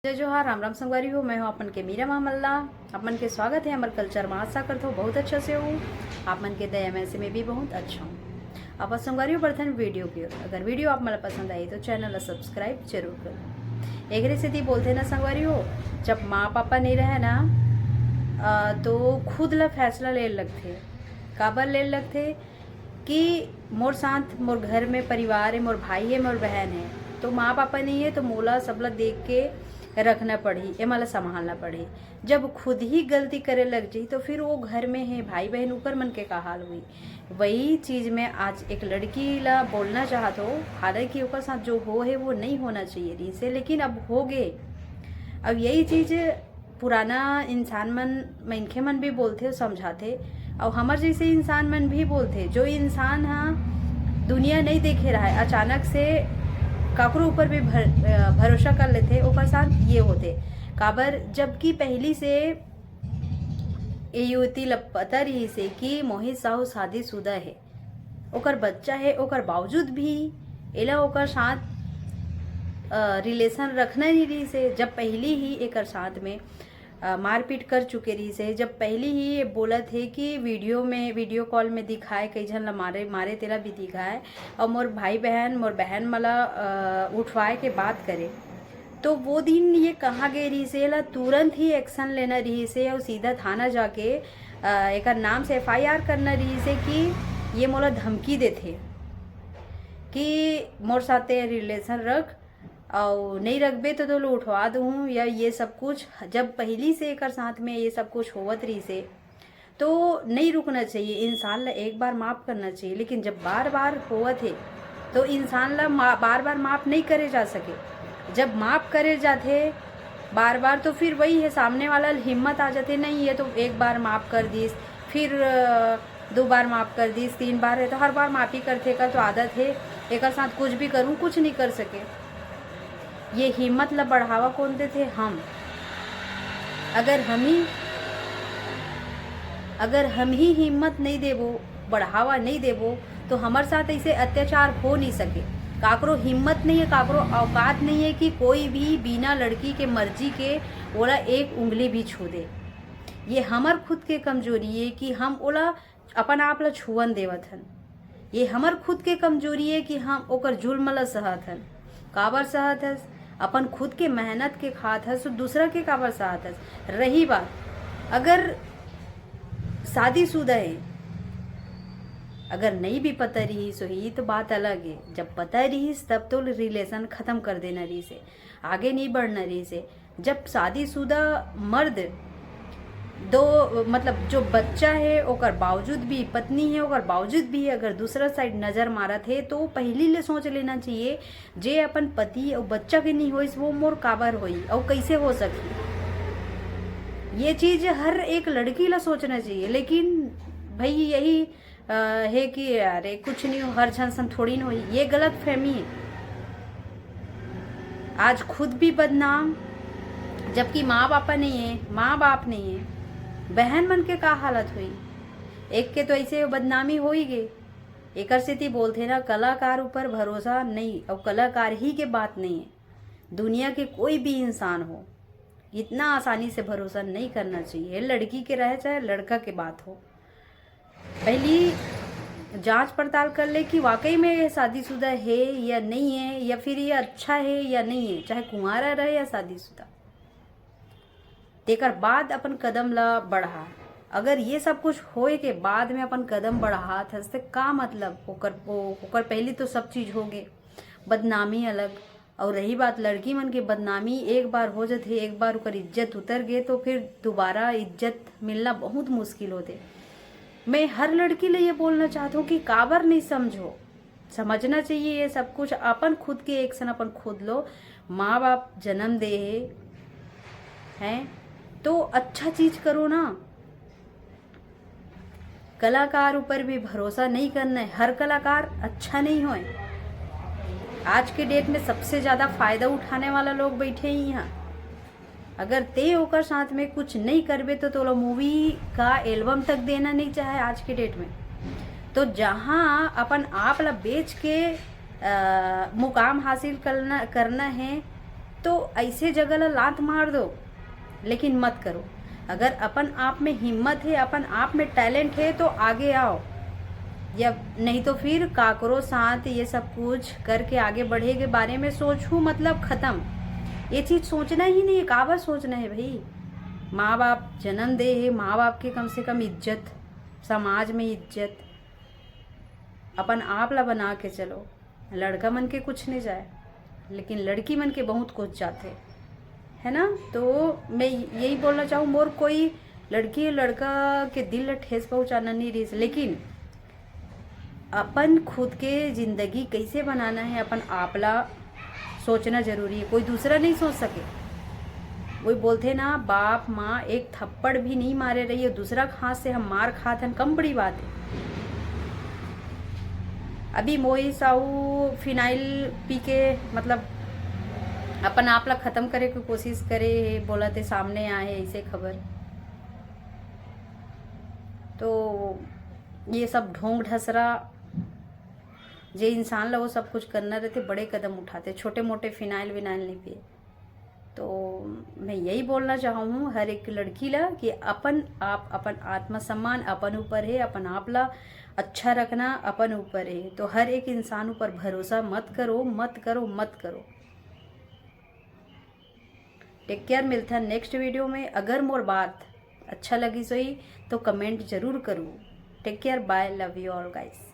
जय जोहार राम राम संगवारी हो। मैं हूँ अपन के मीरा मामल्ला। अपन के स्वागत है हमारे कल्चर में। आशा करता हूँ बहुत अच्छा से हूँ। आपन के दया में से मैं भी बहुत अच्छा हूँ। आप संगवारी हो बर्थन वीडियो की ओर। अगर वीडियो आप मला पसंद आई तो चैनल सब्सक्राइब जरूर करो। एक रेसिपी बोलते ना संगवारी हो, जब माँ पापा नहीं रहे ना तो खुद ला फैसला ले लगते। काबर ले लगते कि मोर साथ मोर घर में परिवार है, मोर भाई है, मोर बहन है, तो माँ पापा नहीं है तो मोला सबला देख के रखना पड़ी, ये मला संभालना पड़ी। जब खुद ही गलती करे लग जी तो फिर वो घर में है भाई बहन ऊपर मन के का हाल हुई। वही चीज़ में आज एक लड़की ला बोलना चाहत हो। हालांकि उसका साथ जो हो है वो नहीं होना चाहिए रही से, लेकिन अब हो गए। अब यही चीज़ पुराना इंसान मनखे मन भी बोलते समझाते, और हमार जैसे इंसान मन भी बोलते। जो इंसान हाँ दुनिया नहीं देखे रहा है, अचानक से काकरो ऊपर भी भरोसा कर लेते, ओकर साथ ये होते। काबर जबकि पहली से ये युवती पता रही से कि मोहित साहू शादीशुदा है, ओकर बच्चा है, ओकर बावजूद भी एला ओकर साथ रिलेशन रखना नहीं रही से। जब पहली ही एक साथ में मारपीट कर चुके रही से, जब पहली ही ये बोला थे कि वीडियो कॉल में दिखाए कई जन ला मारे तेला भी दिखाए, और मोर बहन मला उठवाए के बात करे, तो वो दिन ये कहाँ गए रही से ला तुरंत ही एक्शन लेना रही से, और सीधा थाना जाके एक नाम से FIR करना रही से कि ये मोला धमकी देते कि मोर साथे रिलेशन रख, और नहीं रखबे तो लो उठवा दूँ, या ये सब कुछ। जब पहली से एक साथ में ये सब कुछ होवत रही से तो नहीं रुकना चाहिए। इंसान ला एक बार माफ़ करना चाहिए, लेकिन जब बार बार होवत है तो इंसान ला बार बार माफ़ नहीं करे जा सके। जब माफ़ करे जाते बार बार तो फिर वही है, सामने वाला हिम्मत आ जाते, नहीं ये तो एक बार माफ़ कर दीस, फिर 2 बार माफ़ कर दीस, 3 बार है तो हर बार माफ़ी करते का तो आदत है। एक साथ कुछ भी करूँ कुछ नहीं कर सके। ये हिम्मत ला बढ़ावा कौन देते? हम। अगर हम ही हिम्मत नहीं देबो, बढ़ावा नहीं देबो, तो हमारे साथ ऐसे अत्याचार हो नहीं सके। काकरो हिम्मत नहीं है, काकरो औकात नहीं है कि कोई भी बिना लड़की के मर्जी के ओला एक उंगली भी छू दे। ये हमार खुद के कमजोरी है कि हम ओला अपन आप ला छुअन देवत हन। ये हमार खुद के कमजोरी है कि हम ओकर जुल्म ला सहत हन। काबर सहत हस? अपन खुद के मेहनत के खात हस, तो दूसरा के काबर सहत हस? रही बात अगर शादीशुदा है, अगर नहीं भी पता रही सो ही तो बात अलग है। जब पता रही तब तो रिलेशन खत्म कर देना रही से, आगे नहीं बढ़ना रही से। जब शादीशुदा मर्द दो मतलब जो बच्चा है ओकर बावजूद भी, पत्नी है ओकर बावजूद भी अगर दूसरा साइड नजर मारत है, तो पहली ले सोच लेना चाहिए जे अपन पति और बच्चा के नहीं होइस वो मोर काबर होई और कैसे हो सकी। ये चीज हर एक लड़की ला सोचना चाहिए। लेकिन भाई यही है कि अरे कुछ नहीं हो, हर झंसन थोड़ी ना हुई, ये गलत फहमी है। आज खुद भी बदनाम, जबकि माँ बापा नहीं है, माँ बाप नहीं है, बहन मन के का हालत हुई। एक के तो ऐसे बदनामी हो ही गए। एक स्थिति बोलते ना, कलाकार ऊपर भरोसा नहीं, और कलाकार ही के बात नहीं है, दुनिया के कोई भी इंसान हो इतना आसानी से भरोसा नहीं करना चाहिए। लड़की के रहे चाहे लड़का के बात हो, पहली जांच पड़ताल कर ले कि वाकई में ये शादीशुदा है या नहीं है, या फिर ये अच्छा है या नहीं है, चाहे कुंवारा रहे या शादीशुदा। तेकर बाद अपन कदम ला बढ़ा। अगर ये सब कुछ होए के बाद में अपन कदम बढ़ा तो का मतलब? ओकर पहले तो सब चीज हो गए, बदनामी अलग। और रही बात लड़की मन के बदनामी, एक बार हो जाते, एक बार ओकर इज्जत उतर गए तो फिर दोबारा इज्जत मिलना बहुत मुश्किल होते। मैं हर लड़की ले ये बोलना चाहता हूँ कि काबर नहीं समझो, समझना चाहिए ये सब कुछ। अपन खुद के एक्शन अपन खुद लो। माँ बाप जन्म दे हैं तो अच्छा चीज करो ना। कलाकार ऊपर भी भरोसा नहीं करना है, हर कलाकार अच्छा नहीं होए। आज के डेट में सबसे ज्यादा फायदा उठाने वाला लोग बैठे ही यहाँ। अगर ते ओकर साथ में कुछ नहीं करबे तो तोला मूवी का एल्बम तक देना नहीं चाहे आज के डेट में। तो जहाँ अपन आप ला बेच के मुकाम हासिल करना है, तो ऐसे जगह ला लात मार दो, लेकिन मत करो। अगर अपन आप में हिम्मत है, अपन आप में टैलेंट है तो आगे आओ, या नहीं तो फिर काकरो साथ ये सब कुछ करके आगे बढ़े के बारे में सोचूं, मतलब खत्म। ये चीज सोचना ही नहीं है, काबर सोचना है भाई। माँ बाप जन्म दे है, माँ बाप के कम से कम इज्जत, समाज में इज्जत अपन आप ला बना के चलो। लड़का मन के कुछ नहीं जाए, लेकिन लड़की मन के बहुत कुछ जाते है ना। तो मैं यही बोलना चाहूँ, मोर कोई लड़की लड़का के दिल ला ठेस पहुँचाना नहीं रही, लेकिन अपन खुद के जिंदगी कैसे बनाना है अपन आपला सोचना जरूरी है, कोई दूसरा नहीं सोच सके। वही बोलते ना, बाप माँ एक थप्पड़ भी नहीं मारे रही है, दूसरा हाथ से हम मार खाते हैं, कम बड़ी बात है। अभी मोई साहू फिनाइल पी के मतलब अपन आप ला खत्म करे की कोशिश करे, बोला थे सामने आए ऐसे खबर। तो ये सब ढोंग ढसरा जे इंसान ला वो सब कुछ करना रहते, बड़े कदम उठाते, छोटे मोटे फिनाइल विनाइल नहीं पिए। तो मैं यही बोलना चाहूँ हर एक लड़की ला कि अपन आप अपन आत्मसम्मान अपन ऊपर है, अपन आप ला अच्छा रखना अपन ऊपर है। तो हर एक इंसान ऊपर भरोसा मत करो, मत करो, मत करो। टेक केयर, मिलता है नेक्स्ट वीडियो में। अगर मोर बात अच्छा लगी सोई तो कमेंट जरूर करूँ। Take care, bye, love you all guys.